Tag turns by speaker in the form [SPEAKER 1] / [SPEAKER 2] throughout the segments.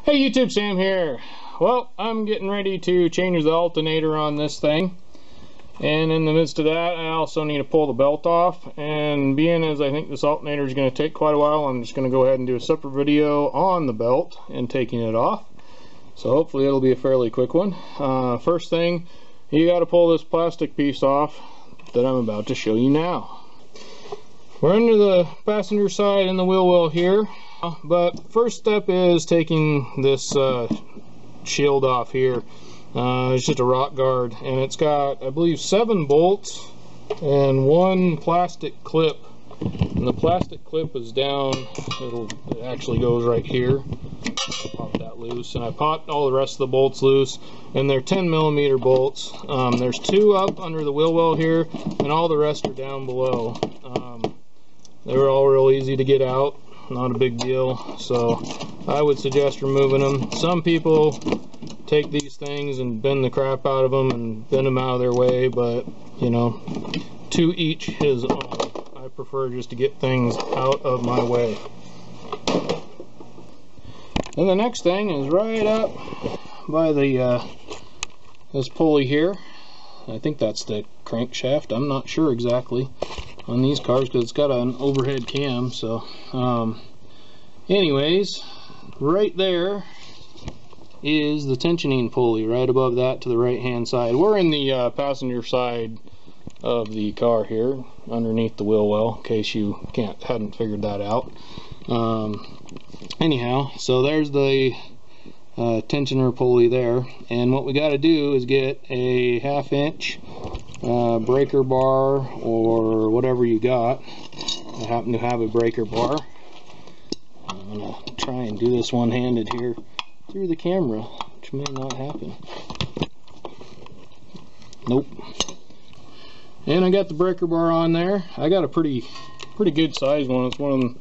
[SPEAKER 1] Hey YouTube, Sam here. Well, I'm getting ready to change the alternator on this thing, and in the midst of that I also need to pull the belt off, and being as I think this alternator is going to take quite a while, I'm just going to go ahead and do a separate video on the belt and taking it off. So hopefully it'll be a fairly quick one. First thing, you got to pull this plastic piece off that I'm about to show you now. We're under the passenger side in the wheel well here. But first step is taking this shield off here. It's just a rock guard, and it's got, I believe, 7 bolts and 1 plastic clip. And the plastic clip is down. It actually goes right here. Pop that loose, and I popped all the rest of the bolts loose, and they're 10mm bolts. There's 2 up under the wheel well here, and all the rest are down below. They were all real easy to get out. Not a big deal, so I would suggest removing them. Some people take these things and bend the crap out of them and bend them out of their way, but you know, to each his own. I prefer just to get things out of my way. And the next thing is right up by the this pulley here. I think that's the crankshaft. I'm not sure exactly on these cars because it's got an overhead cam. So anyways, right there is the tensioning pulley. Right above that to the right hand side. We're in the passenger side of the car here, underneath the wheel well, in case you hadn't figured that out. Anyhow, so there's the tensioner pulley there, and what we got to do is get a 1/2 inch breaker bar or whatever you got. I happen to have a breaker bar. I'm gonna try and do this one-handed here through the camera, which may not happen. Nope. And I got the breaker bar on there. I got a pretty good size one. It's one of them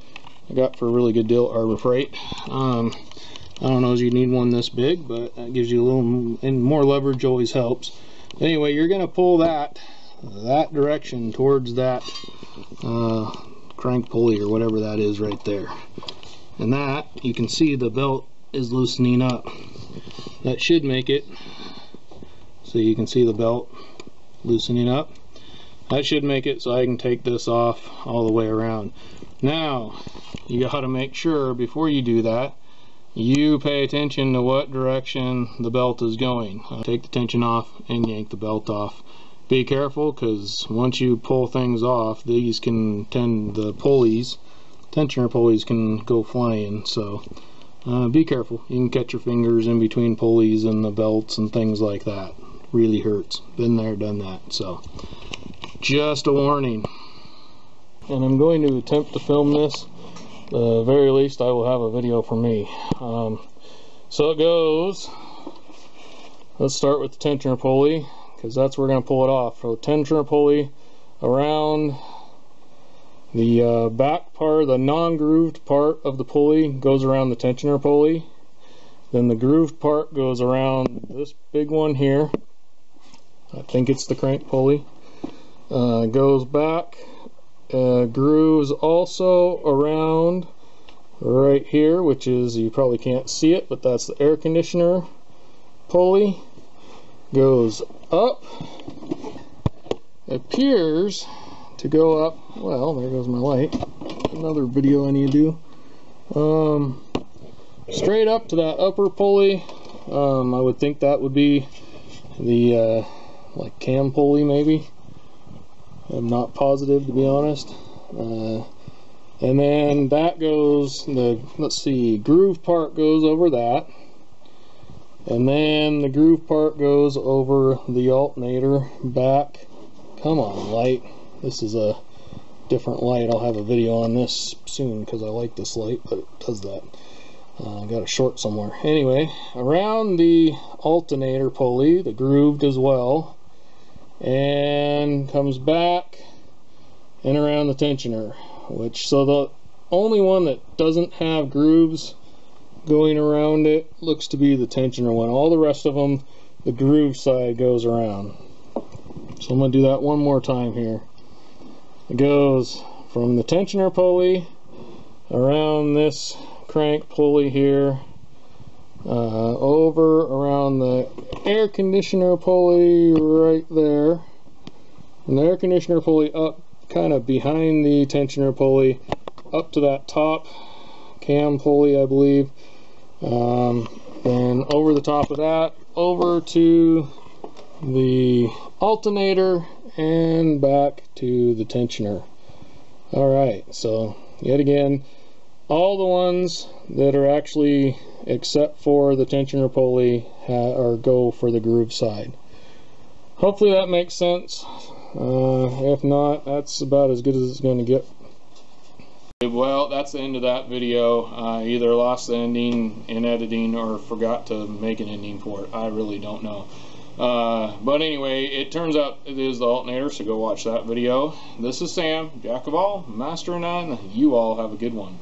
[SPEAKER 1] I got for a really good deal at Harbor Freight. I don't know if you need one this big, but that gives you a little, and more leverage always helps. Anyway, you're going to pull that direction towards that crank pulley or whatever that is right there. And that, you can see the belt is loosening up. That should make it so you can see the belt loosening up. That should make it so I can take this off all the way around. Now, you got to make sure before you do that, you pay attention to what direction the belt is going. Take the tension off and yank the belt off. Be careful, because once you pull things off, these can the tensioner pulleys can go flying. So be careful. You can catch your fingers in between pulleys and the belts and things like that. Really hurts. Been there, done that. So just a warning. And I'm going to attempt to film this. The very least I will have a video for me. So it goes, let's start with the tensioner pulley, because that's where we're going to pull it off. So tensioner pulley around the back part, the non-grooved part of the pulley goes around the tensioner pulley. Then the grooved part goes around this big one here. I think it's the crank pulley. Goes back. Grooves also around right here, which is, you probably can't see it, but that's the air conditioner pulley. Goes up, appears to go up, well, there goes my light, another video I need to do, straight up to that upper pulley. I would think that would be the like cam pulley maybe. I'm not positive, to be honest. And then that goes, let's see, groove part goes over that. And then the groove part goes over the alternator back. Come on, light. This is a different light. I'll have a video on this soon because I like this light, but it does that. I got a short somewhere. Anyway, around the alternator pulley, the grooved as well, and comes back and around the tensioner, so the only one that doesn't have grooves going around it looks to be the tensioner one. All the rest of them, the groove side goes around. So I'm going to do that one more time here. It goes from the tensioner pulley around this crank pulley here, over around the air conditioner pulley right there, and the air conditioner pulley up kind of behind the tensioner pulley up to that top cam pulley, I believe. Then over the top of that, over to the alternator and back to the tensioner. Alright, so yet again, all the ones that are actually, except for the tensioner pulley, or go for the groove side. Hopefully that makes sense. If not, that's about as good as it's going to get. Well, that's the end of that video. I either lost the ending in editing or forgot to make an ending for it. I really don't know. But anyway, it turns out it is the alternator, so go watch that video. This is Sam, Jack of all, Master of none. You all have a good one.